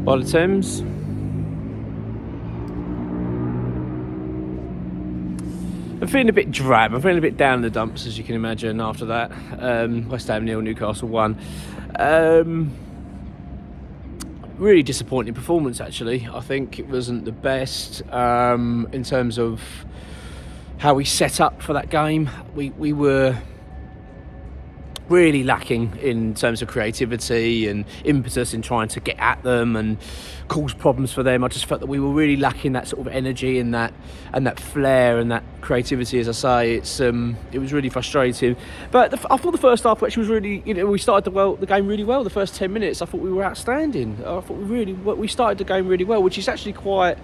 by the Thames. I'm feeling a bit drab. I'm feeling a bit down in the dumps, as you can imagine, after that. West Ham 0, Newcastle 1. Really disappointing performance, actually. I think it wasn't the best in terms of how we set up for that game. We were really lacking in terms of creativity and impetus in trying to get at them and cause problems for them. I just felt that we were really lacking that sort of energy and that flair and that creativity. As I say, it was really frustrating. But I thought the first half actually was really, we started the game really well. The first 10 minutes, I thought we were outstanding. I thought we started the game really well, which is actually quite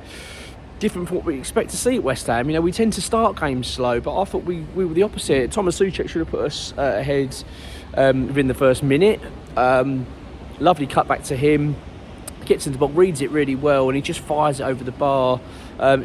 different from what we expect to see at West Ham. We tend to start games slow, but I thought we were the opposite. Thomas Souček should have put us ahead within the first minute. Lovely cut back to him. Gets into the box, reads it really well, and he just fires it over the bar.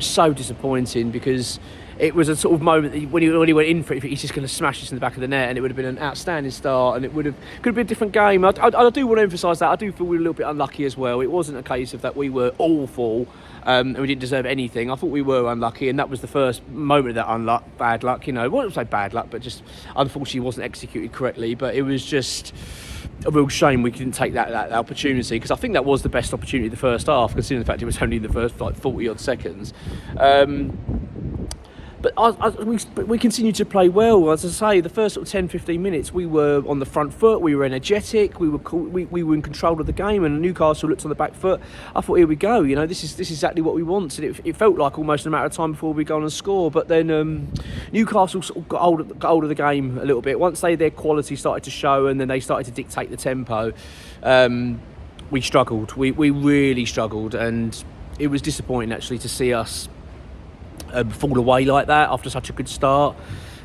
So disappointing, because it was a sort of moment that when he went in for it, he's just going to smash this in the back of the net, and it would have been an outstanding start, and could have been a different game. I do want to emphasise that. I do feel we were a little bit unlucky as well. It wasn't a case of that we were awful and we didn't deserve anything. I thought we were unlucky, and that was the first moment of that bad luck. I wouldn't say bad luck, but just unfortunately wasn't executed correctly. But it was just a real shame we couldn't take that opportunity, because I think that was the best opportunity of the first half, considering the fact it was only in the first 40 odd seconds. But we continued to play well. As I say, the first sort of 10-15 minutes, we were on the front foot, we were energetic, we were cool, we were in control of the game, and Newcastle looked on the back foot. I thought, here we go, this is exactly what we want. And it felt like almost a matter of time before we go on and score. But then Newcastle sort of got hold of the game a little bit. Once their quality started to show, and then they started to dictate the tempo, we struggled. We really struggled, and it was disappointing actually to see us fall away like that after such a good start.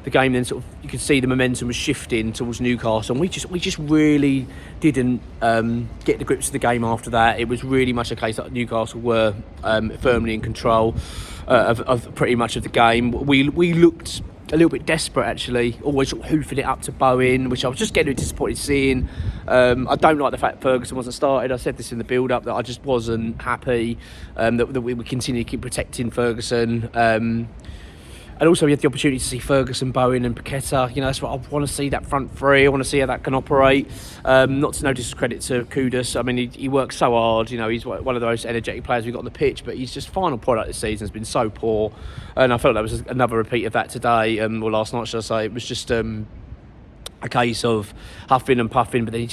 The game then sort of, you could see the momentum was shifting towards Newcastle, and we just really didn't get the grips of the game after that. It was really much a case that Newcastle were firmly in control of pretty much of the game. We looked a little bit desperate, actually, always sort of hoofing it up to Bowen, which I was just getting disappointed seeing. I don't like the fact Ferguson wasn't started. I said this in the build-up, that I just wasn't happy that we would continue to keep protecting Ferguson. And also we had the opportunity to see Ferguson, Bowen and Paqueta. That's what I want to see, that front three. I want to see how that can operate. Not to no discredit to Kudus. I mean, he works so hard. He's one of the most energetic players we've got on the pitch, but his just final product this season has been so poor. And I felt that was another repeat of that today, or last night, should I say. It was just a case of huffing and puffing, but then he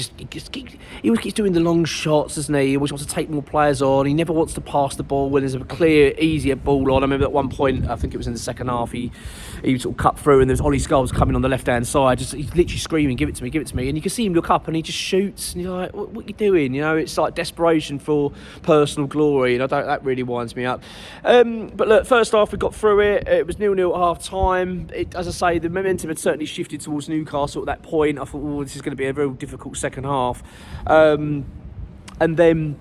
always keeps doing the long shots, doesn't he? He always wants to take more players on. He never wants to pass the ball when there's a clear, easier ball on. I remember at one point, I think it was in the second half, he sort of cut through, and there was Ollie Scholes coming on the left-hand side, he's literally screaming, give it to me, give it to me. And you can see him look up and he just shoots, and you're like, what are you doing? It's like desperation for personal glory, and that really winds me up. But look, first half we got through it. It was 0-0 at half-time. As I say, the momentum had certainly shifted towards Newcastle at that point. I thought, this is going to be a real difficult second half. And then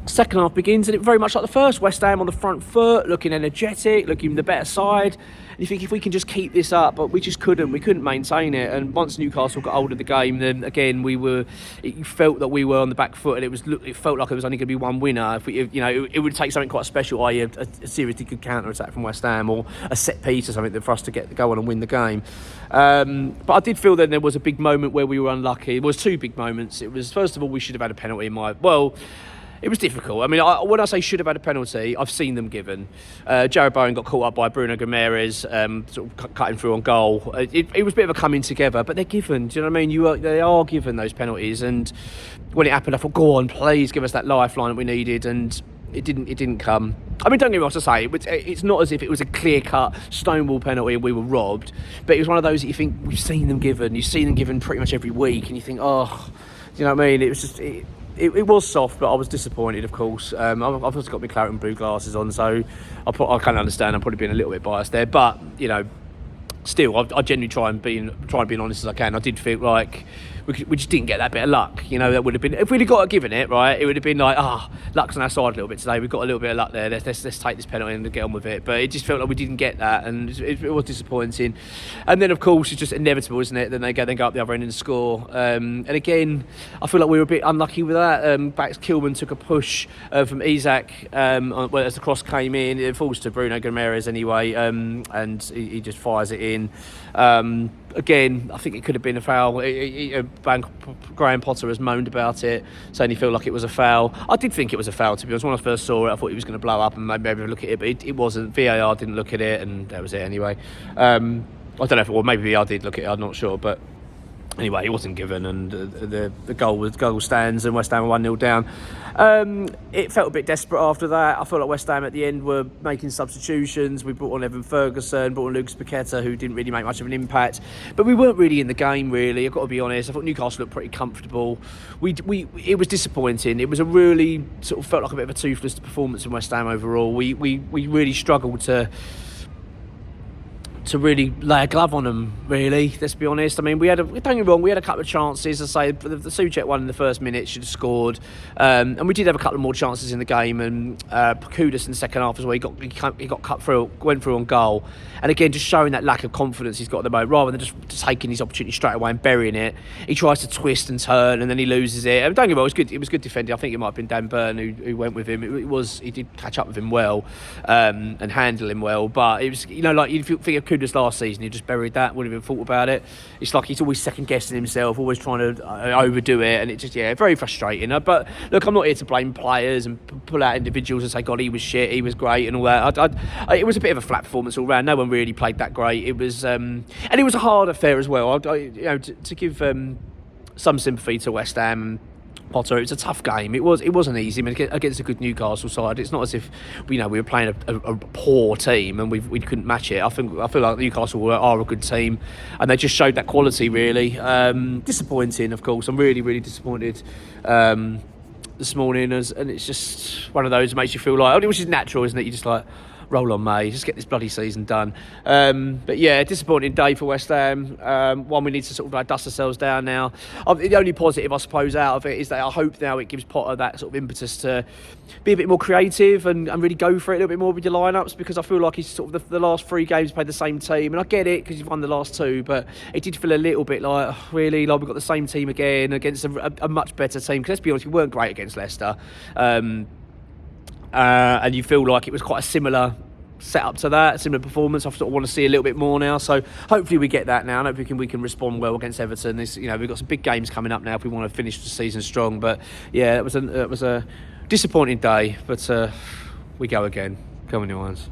second half begins, and it very much like the first. West Ham on the front foot, looking energetic, looking the better side. And you think, if we can just keep this up, but we just couldn't. We couldn't maintain it. And once Newcastle got hold of the game, then again it felt that we were on the back foot, and it felt like it was only going to be one winner. It would take something quite special, i.e. a seriously good counter attack from West Ham, or a set piece or something, for us to go on and win the game. But I did feel that there was a big moment where we were unlucky. There was two big moments. It was, first of all, we should have had a penalty it was difficult. I mean, when I say should have had a penalty, I've seen them given. Jared Bowen got caught up by Bruno Guimaraes, sort of cutting through on goal. It was a bit of a coming together, but they're given. Do you know what I mean? They are given those penalties, and when it happened, I thought, go on, please give us that lifeline that we needed, and it didn't come. I mean, don't get me wrong to say, it's not as if it was a clear-cut Stonewall penalty and we were robbed, but it was one of those that you think, we've seen them given. You've seen them given pretty much every week, and you think, oh, do you know what I mean? It was just... It was soft, but I was disappointed, of course. I've also got my claret and blue glasses on, so I kind of understand I'm probably being a little bit biased there. But, still, I genuinely try and be honest as I can. I did feel like we just didn't get that bit of luck. That would have been, if we'd have got given it, right, it would have been like, luck's on our side a little bit today. We've got a little bit of luck there. Let's take this penalty and get on with it. But it just felt like we didn't get that, and it was disappointing. And then, of course, it's just inevitable, isn't it? Then they go up the other end and score. And again, I feel like we were a bit unlucky with that. Bax Kilman took a push from Isak as the cross came in. It falls to Bruno Guimaraes anyway, and he just fires it in. Again, I think it could have been a foul. Graham Potter has moaned about it, saying he felt like it was a foul. I did think it was a foul, to be honest. When I first saw it, I thought he was going to blow up and maybe look at it, but it wasn't. VAR didn't look at it, and that was it anyway. I don't know if maybe VAR did look at it, I'm not sure, but anyway, it wasn't given, and the goal stands, and West Ham were 1-0 down. It felt a bit desperate after that. I felt like West Ham at the end were making substitutions. We brought on Evan Ferguson, brought on Lucas Paqueta, who didn't really make much of an impact. But we weren't really in the game, really. I've got to be honest. I thought Newcastle looked pretty comfortable. It was disappointing. It was a really sort of felt like a bit of a toothless performance in West Ham overall. We really struggled to really lay a glove on them, really, let's be honest. I mean, don't get me wrong, we had a couple of chances. I say the Souček one in the first minute should have scored, and we did have a couple of more chances in the game, and Kudus in the second half as well, he got cut through, went through on goal, and again, just showing that lack of confidence he's got at the moment, rather than just taking his opportunity straight away and burying it. He tries to twist and turn, and then he loses it. And don't get me wrong, it was good defending. I think it might have been Dan Burn who went with him. He did catch up with him well, and handle him well, but it was, like you think of Kudus last season, he just buried that, wouldn't even thought about it. It's like he's always second guessing himself, always trying to overdo it, and it just, very frustrating. But look, I'm not here to blame players and pull out individuals and say, God, he was shit, he was great, and all that. It was a bit of a flat performance all round. No one really played that great. It was, and it was a hard affair as well. To give some sympathy to West Ham. Potter, it was a tough game. It wasn't easy. I mean, against a good Newcastle side, it's not as if we were playing a poor team and we couldn't match it. I feel like Newcastle are a good team, and they just showed that quality really. Disappointing, of course. I'm really, really disappointed this morning, and it's just one of those that makes you feel like, which is natural, isn't it? You just like, roll on, mate. Just get this bloody season done. But yeah, disappointing day for West Ham. One we need to sort of dust ourselves down now. The only positive, I suppose, out of it is that I hope now it gives Potter that sort of impetus to be a bit more creative and really go for it a little bit more with your lineups, because I feel like he's sort of the last 3 games played the same team, and I get it because you've won the last 2, but it did feel a little bit like, really, like we've got the same team again against a much better team. Because let's be honest, we weren't great against Leicester. And you feel like it was quite a similar setup to that, similar performance. I sort of want to see a little bit more now, so hopefully we get that now, and hopefully we can respond well against Everton. We've got some big games coming up now if we want to finish the season strong. But yeah, it was a disappointing day, but we go again. Come on, you ones.